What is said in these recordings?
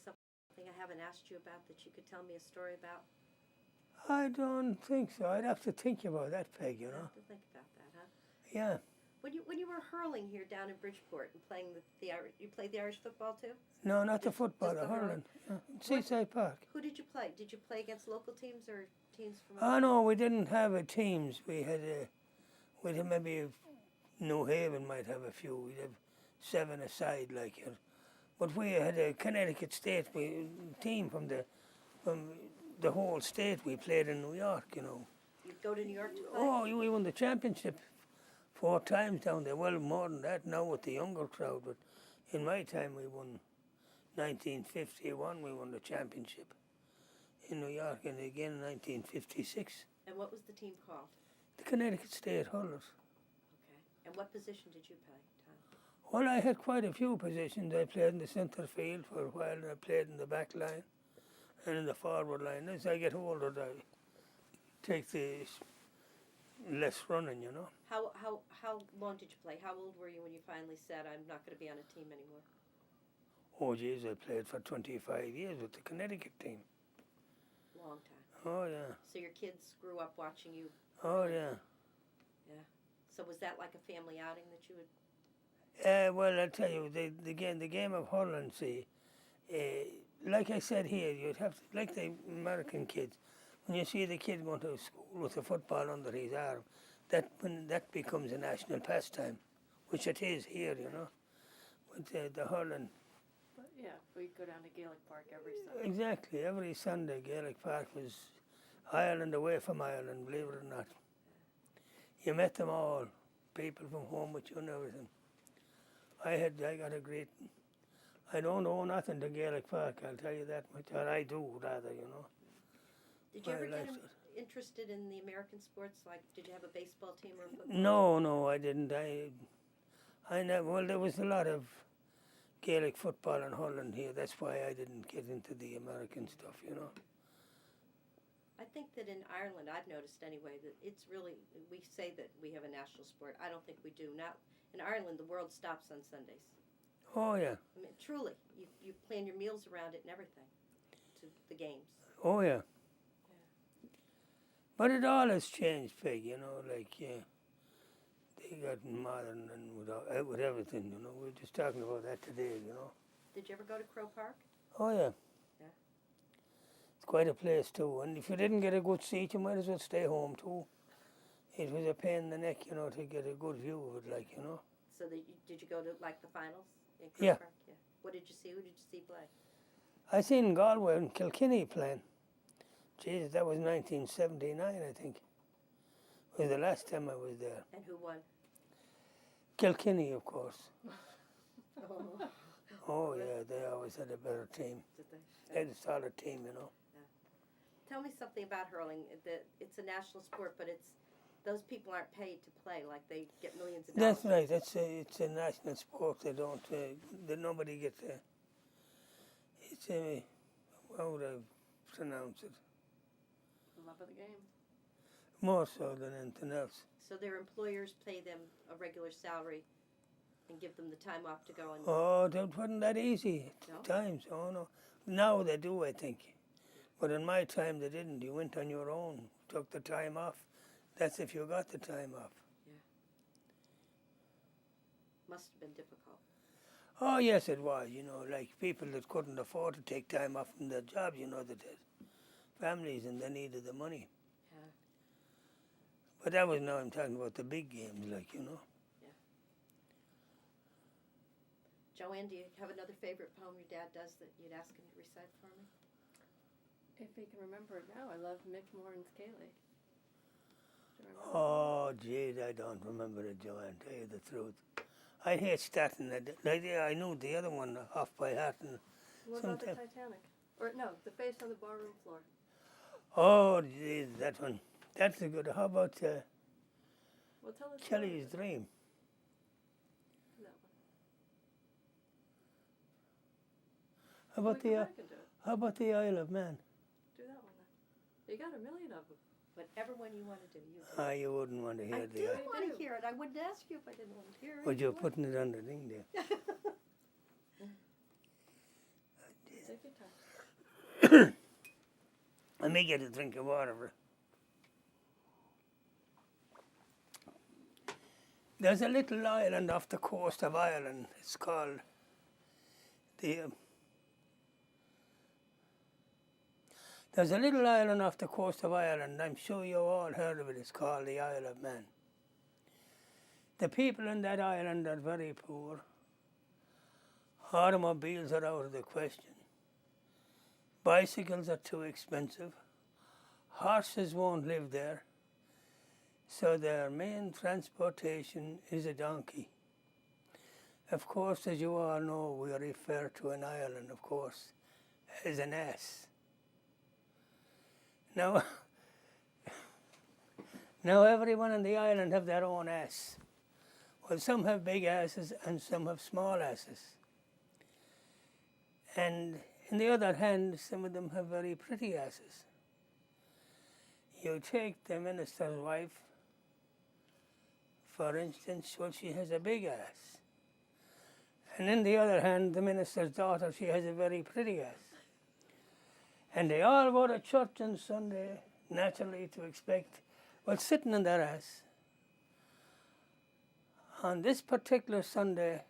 something I haven't asked you about that you could tell me a story about? I don't think so. I'd have to think about that, Peg, you You know. have to think about that, huh? Yeah. When you were hurling here down in Bridgeport and playing you played the Irish football too? No, not the Just- football, just the the hurling? hurling. Yeah. Seaside Park. Who did you play? Did you play against local teams or teams from? Oh, no, we didn't have a teams. We'd have maybe New Haven might have a few. We'd have 7 aside, like it. But we had a Connecticut State team from the whole state. We played in New York, you know. You'd go to New York to play? Oh, we won the championship 4 times down there. Well, more than that now with the younger crowd. But in my time, we won 1951. We won the championship in New York, and again in 1956. And what was the team called? The Connecticut State Hurlers. Okay. And what position did you play, Tom? Well, I had quite a few positions. I played in the centre field for a while, and I played in the back line and in the forward line. As I get older, I take the less running, you know. How long did you play? How old were you when you finally said, I'm not going to be on a team anymore? Oh, geez, I played for 25 years with the Connecticut team. Long time. Oh, yeah. So your kids grew up watching you? Oh, yeah. Yeah. So was that like a family outing that you would? Well, I'll tell you, the game of hurling, see, like I said here, you'd have to, like the American kids, when you see the kid going to school with a football under his arm, that becomes a national pastime, which it is here, you know. But the hurling. But yeah, we go down to Gaelic Park every Sunday. Exactly, every Sunday Gaelic Park was Ireland away from Ireland, believe it or not. You met them all, people from home with you and everything. I got a great. I don't owe nothing to Gaelic Park, I'll tell you that much. Or I do, rather, you know. Did you ever I get liked interested in the American sports? Like, did you have a baseball team or a football? No, I didn't. I never. Well, there was a lot of Gaelic football and hurling here. That's why I didn't get into the American stuff, you know. I think that in Ireland, I've noticed anyway, that it's really, we say that we have a national sport. I don't think we do. Not in Ireland, the world stops on Sundays. Oh, yeah. I mean, truly, you plan your meals around it and everything, to the games. Oh, yeah. But it all has changed, Peg, you know, like, they got modern and with everything, you know. We were just talking about that today, you know. Did you ever go to Crow Park? Oh, yeah. Yeah. It's quite a place, too. And if you didn't get a good seat, you might as well stay home, too. It was a pain in the neck, you know, to get a good view of it, like, you know. So did you go to, like, the finals in Crow Yeah. Park? Yeah. What did you see? Who did you see play? I seen Galway and Kilkenny playing. Jesus, that was 1979, I think. It was the last time I was there. And who won? Kilkenny, of course. Oh, Oh, yeah, they always had a better team. did they? They had a solid team, you know. Tell me something about hurling. It's a national sport, but those people aren't paid to play. Like, they get millions of dollars. That's right. It's a national sport. They don't. Nobody gets a. It's a. How would I pronounce it? Love of the game. More so than anything else. So their employers pay them a regular salary and give them the time off to go and. Oh, that wasn't that easy No? at times. Oh no. Now they do, I think. But in my time they didn't. You went on your own, took the time off. That's if you got the time off. Must have been difficult. Oh yes, it was. You know, like people that couldn't afford to take time off from their jobs. You know, that had families and they needed the money. Yeah. But that was now I'm talking about the big games, like, you know. Joanne, do you have another favorite poem your dad does that you'd ask him to recite for me? If he can remember it now, I love Mick Moran's Feile. Oh, geez, I don't remember it, Joanne, tell you the truth. I hate starting that. Like, I knew the other one off by heart. And What about the Titanic? Or no, The Face on the Barroom Floor. oh, geez, that one. That's a good. How about Well, tell us Kelly's Dream? that one. How about We the come back and do it. How about the Isle of Man? Do that one then. You got a million of them. Whatever one you want to do, you do. Ah, you wouldn't want to hear I the. do want to hear it. I wouldn't ask you if I didn't want to hear it. But you're putting it on the thing there. Six Take your time. I may get a drink of water. There's a little island off the coast of Ireland. It's called There's a little island off the coast of Ireland. I'm sure you all heard of it. It's called the Isle of Man. The people in that island are very poor. Automobiles are out of the question. Bicycles are too expensive. Horses won't live there. So their main transportation is a donkey. Of course, as you all know, we refer to an island, of course, as an ass. Now, everyone on the island have their own ass. Well, some have big asses and some have small asses. And on the other hand, some of them have very pretty asses. You take the minister's wife, for instance, well, she has a big ass. And on the other hand, the minister's daughter, she has a very pretty ass. And they all go to church on Sunday, naturally to expect, well, sitting on their ass. On this particular Sunday,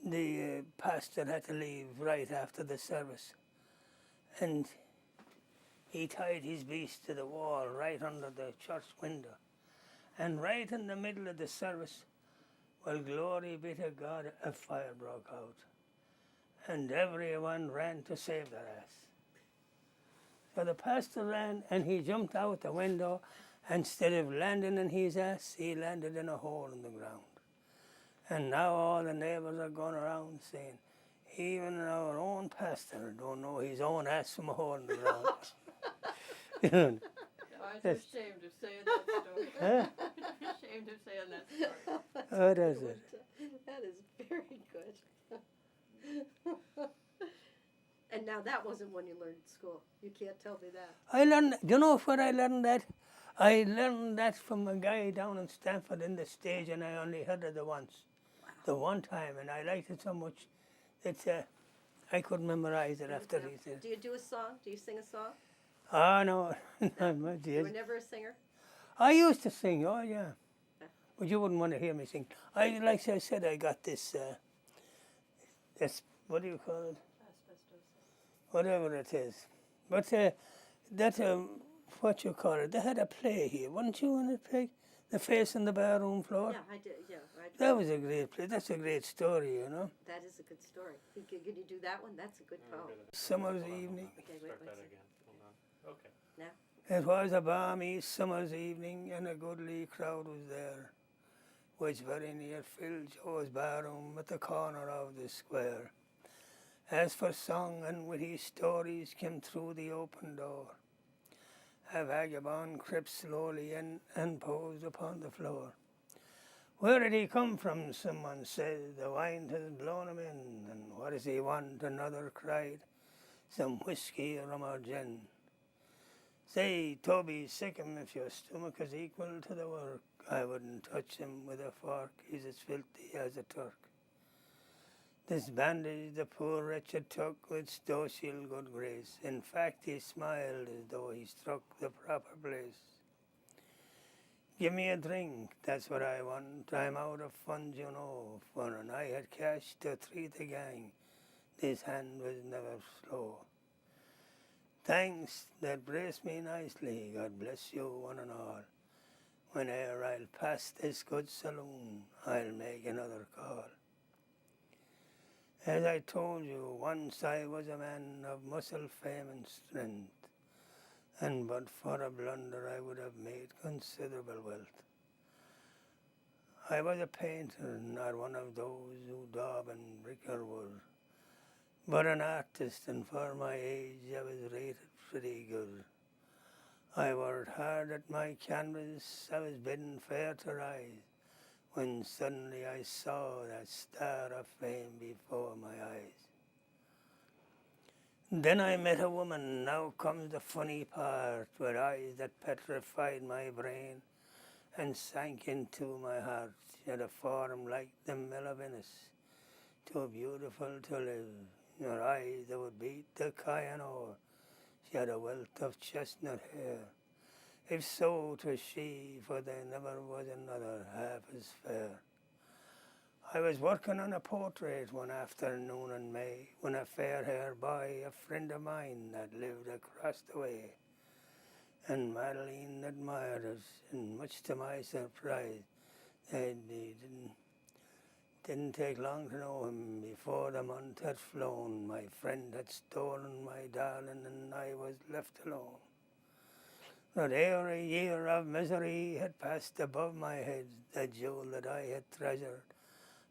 the pastor had to leave right after the service. And he tied his beast to the wall right under the church window. And right in the middle of the service, well, glory be to God, a fire broke out. And everyone ran to save their ass. So the pastor ran and he jumped out the window. Instead of landing in his ass, he landed in a hole in the ground. And now all the neighbours are going around saying, even our own pastor don't know his own ass from a hole in the ground. You know, I'm ashamed of saying that story. huh? I'm ashamed of saying that story. Oh, does it? That is very good. And now that wasn't one you learned in school. You can't tell me that. I learned, do you know where I learned that? I learned that from a guy down in Stanford in the stage, and I only heard it the one time, and I liked it so much that I could memorize it after he said. Do you do a song? Do you sing a song? Oh, no, not much. You were never a singer? I used to sing, oh, yeah. But you wouldn't want to hear me sing. Like I said, I got this, what do you call it? Asbestos. Whatever it is. But that, what you call it, they had a play here. Weren't you in a play? The Face on the Barroom Floor? Yeah, I did, yeah. That was a great play. That's a great story, you know. That is a good story. Can you do that one? That's a good poem. Summer's evening. Okay, wait. again. Hold on. Okay. Now? It was a balmy summer's evening, and a goodly crowd was there, which very near filled Joe's barroom at the corner of the square. As for song and witty stories came through the open door, a vagabond crept slowly in and posed upon the floor. Where did he come from, someone said, the wind has blown him in, and what does he want, another cried, some whiskey, rum or gin. Say, Toby, sick him if your stomach is equal to the work. I wouldn't touch him with a fork, he's as filthy as a Turk. This bandage the poor wretched took with stoical good grace. In fact, he smiled as though he struck the proper place. Give me a drink, that's what I want. I'm out of funds, you know, for an I had cash to treat the gang. This hand was never slow. Thanks, that braced me nicely. God bless you, one and all. Whene'er I'll pass this good saloon, I'll make another call. As I told you, once I was a man of muscle, fame, and strength, and but for a blunder I would have made considerable wealth. I was a painter, not one of those who daub and brick or wood, but an artist, and for my age I was rated pretty good. I worked hard at my canvas, I was bidden fair to rise, when suddenly I saw that star of fame before my eyes. Then I met a woman, now comes the funny part, with eyes that petrified my brain and sank into my heart. She had a form like the mill of Venice. too beautiful to live. In her eyes that would beat the cayenne o'er. She had a wealth of chestnut hair. If so, 'twas she, for there never was another half as fair. I was working on a portrait one afternoon in May, when a fair-haired boy, a friend of mine that lived across the way, and Madeline admired us, and much to my surprise, they didn't take long to know him. Before the month had flown, my friend had stolen my darling, and I was left alone. But ere a year of misery had passed above my head, the jewel that I had treasured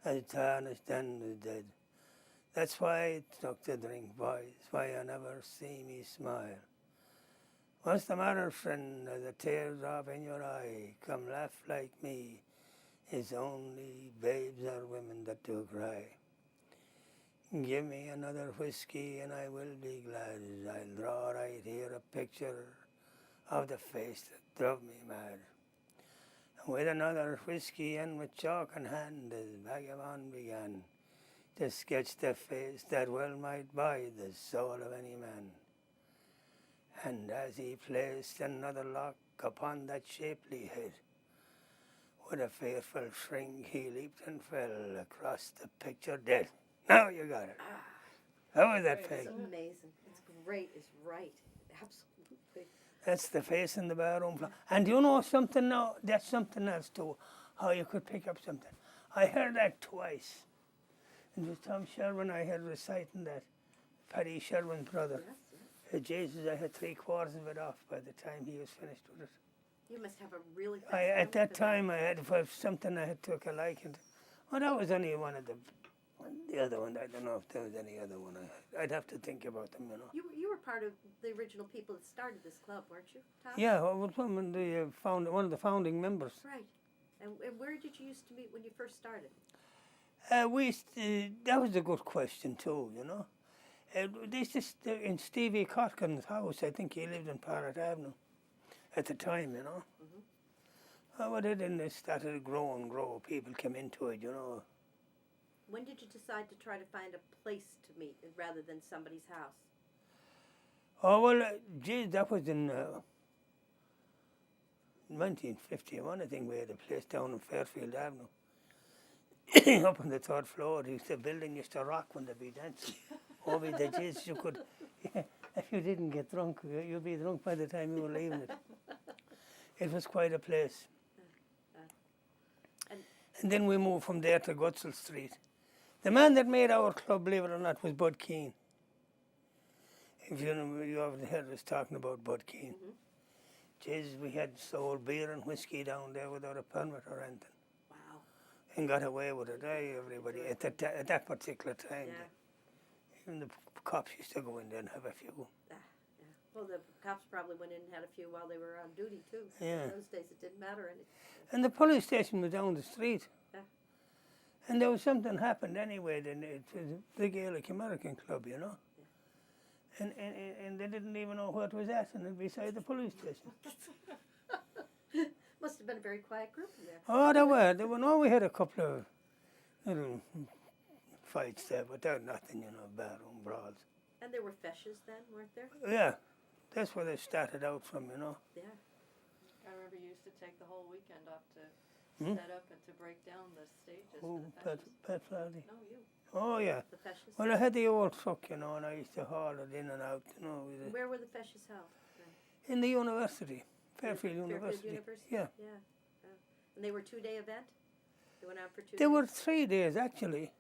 as tarnished and was dead. That's why I took to drink, boys, why you never see me smile. What's the matter, friend? Are the tears drop in your eye? Come laugh like me. It's only babes or women that do cry. Give me another whiskey and I will be glad. I'll draw right here a picture of the face that drove me mad. With another whiskey and with chalk in hand, this vagabond began to sketch the face that well might buy the soul of any man. And as he placed another lock upon that shapely head, with a fearful shrink he leaped and fell across the picture dead. Now you got it. How was that, Peg? It's amazing. It's great. It's right. Absolutely. That's the face in the barroom floor. And you know something now? That's something else too, how you could pick up something. I heard that twice. And it was Tom Sherwin I had reciting that, Paddy Sherwin's brother. Yes, yes. Jesus, I had 3/4 of it off by the time he was finished with it. You must have a really fast At memory that for time I had for something I had took a liking to. Well, that was only one of the other one. I don't know if there was any other one. I'd have to think about them, you know. You were part of the original people that started this club, weren't you, Tom? Yeah, I was one of the founding members. Right. And where did you used to meet when you first started? That was a good question too, you know. This is in Stevie Cotkin's house. I think he lived in Parrot Avenue at the time, you know. Mm-hmm. But then it started to grow and grow. People came into it, you know. When did you decide to try to find a place to meet rather than somebody's house? Oh, well, geez, that was in 1951, I think. We had a place down in Fairfield Avenue. Up on the third floor. The building used to rock when they'd be dancing. Over the jizz, you could, if you didn't get drunk, you'd be drunk by the time you were leaving it. It was quite a place. And then we moved from there to Gutzel Street. The man that made our club, believe it or not, was Bud Keane. If you know, you haven't heard us talking about Bud Keane. Mm-hmm. Jeez, we had sold beer and whiskey down there without a permit or anything. Wow. And got away with it, everybody, at that particular time. Yeah. Even the cops used to go in there and have a few. Yeah. Well, the cops probably went in and had a few while they were on duty, too. Yeah. In those days, it didn't matter. And the police station was down the street. Yeah. And there was something happened anyway. Then it was a big Gaelic American club, you know. Yeah. And they didn't even know what was at, and it beside the police station. Must have been a very quiet group in there. Oh, there were. No, we had a couple of little fights there, but they're nothing, you know, barroom brawls. And there were feshes then, weren't there? Yeah, that's where they started out from, you know. Yeah. I remember you used to take the whole weekend off to set up and to break down the stages Oh, for the Pat fashions. Flaherty. No, you. Oh, yeah. The feshes. Well, I had the old truck, you know, and I used to haul it in and out, you know. Where were the feshes held? In the university, Fairfield University. Yeah. Yeah. And they were 2-day event? They went out for 2 days? They were 3 days, actually.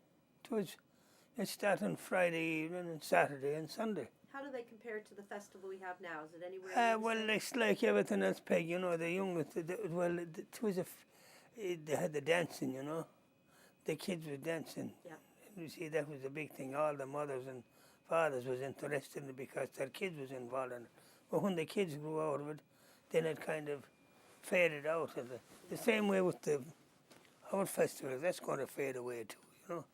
It started on Friday evening and Saturday and Sunday. How do they compare to the festival we have now? Is it anywhere near the Well, same? it's like everything else, Peg, you know, the youngest, they had the dancing, you know. The kids were dancing. Yeah. And you see, that was the big thing. All the mothers and fathers was interested in it because their kids was involved in it. But when the kids grew out of it, then it kind of faded out. The same way with our festival, that's going to fade away too, you know.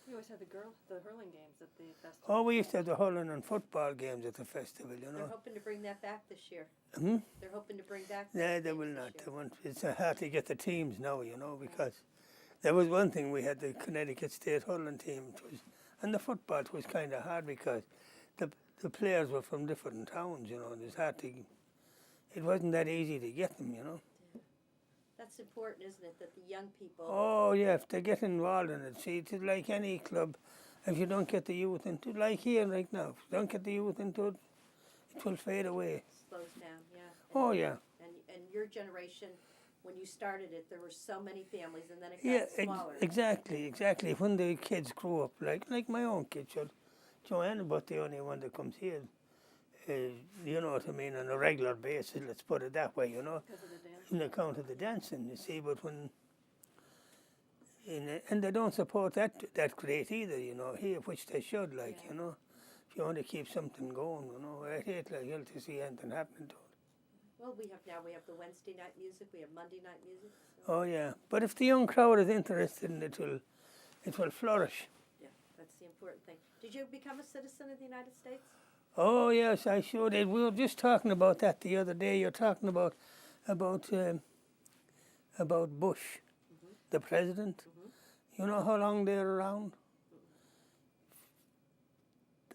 You always had the hurling games at the festival. Oh, we used to have the hurling and football games at the festival, you They're know. hoping to bring that back this year. Hmm? They're hoping to bring back No, the they will games not. this They year. won't. It's hard to get the teams now, you know, because There was one thing, we had the Connecticut State hurling team, and the football, it was kind of hard because the players were from different towns, you know, and it's hard to, it wasn't that easy to get them, you know. That's important, isn't it, that the young people... Oh, yeah, if they get involved in it. See, it's like any club, if you don't get the youth into it, like here right now, if you don't get the youth into it, it will fade away. Slows down, yeah. Oh, yeah. And your generation, when you started it, there were so many families, and then it Yeah, got smaller. exactly. When the kids grow up, like my own kids, Joanne, but the only one that comes here, you know what I mean, on a regular basis, let's put it that way, you know. Because of the dance. On account of the dancing, you see, but when, and they don't support that great either, you know, here, which they should, like, you know. If you want to keep something going, you know, I hate like hell to see anything happening to it. Well, we have the Wednesday night music, we have Monday night music. So. Oh yeah, but if the young crowd is interested in it, it will flourish. Yeah, that's the important thing. Did you become a citizen of the United States? Oh yes, I sure did. We were just talking about that the other day. You're talking about Bush, the president. You know how long they're around?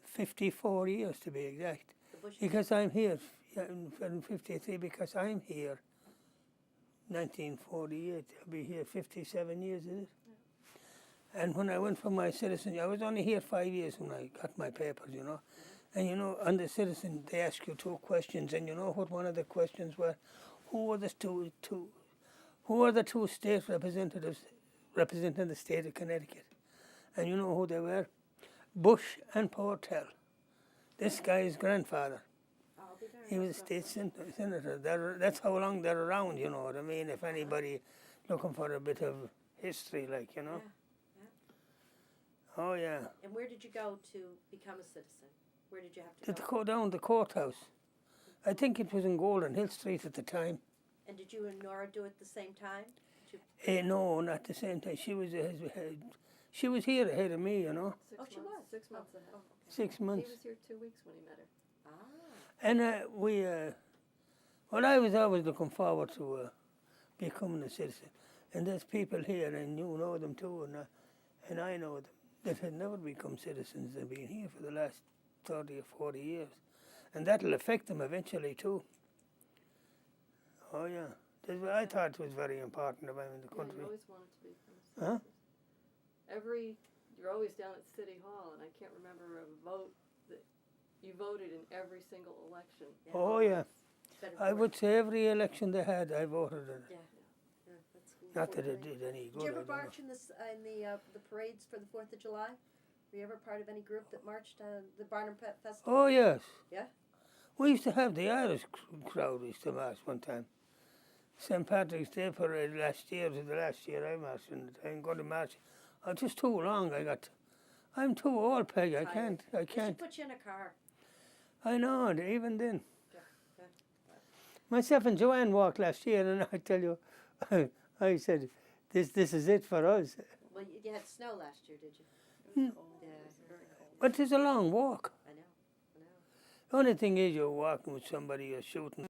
54 years to be exact. The Bush Because I'm here in 53. Because I'm here. 1948. I'll be here 57 years, is it? And when I went for my citizenship, I was only here 5 years when I got my papers, you know. And you know, on the citizen, they ask you 2 questions, and you know what one of the questions were? Who are the two state representatives representing the state of Connecticut? And you know who they were? Bush and Portel. This guy's grandfather. I'll be there. He was a state senator. That's how long they're around, you know what I mean? If anybody looking for a bit of history, like, you know. Yeah. Oh, yeah. And where did you go to become a citizen? Where did you have to Did go? go down the courthouse. I think it was in Golden Hill Street at the time. And did you and Nora do it at the same time? Did you... No, not the same time. She was here ahead of me, you know. 6 Oh, months, she was? 6 months Oh, ahead. okay. 6 months. He was here 2 weeks when he met her. Ah. And I was always looking forward to becoming a citizen. And there's people here, and you know them too, and I know them, that had never become citizens. They've been here for the last 30 or 40 years. And that'll affect them eventually too. Oh yeah. I thought it was very important if I'm in the Yeah, country. you always wanted to become a Huh? citizen. You're always down at City Hall, and I can't remember a vote that you voted in every single election. Oh yeah. It's better I for- would say every election they had, I voted in it. Yeah. Yeah, that's cool. Not that it did any good. Did you ever I don't know. march in the parades for the 4th of July? Were you ever part of any group that marched the Barnum Festival? Oh yes. Yeah? We used to have the Irish crowd used to march one time. St. Patrick's Day parade last year was the last year I marched in it. I'm going to march. I'm just too long. I'm too old, Peg. I can't. They should put you in a car. I know, and even then. Yeah. Myself and Joanne walked last year, and I tell you, I said, this is it for us. Well, you had snow last year, did you? It was cold. Yeah. It was very cold. But it's a long walk. I know. The only thing is you're walking with somebody, you're shooting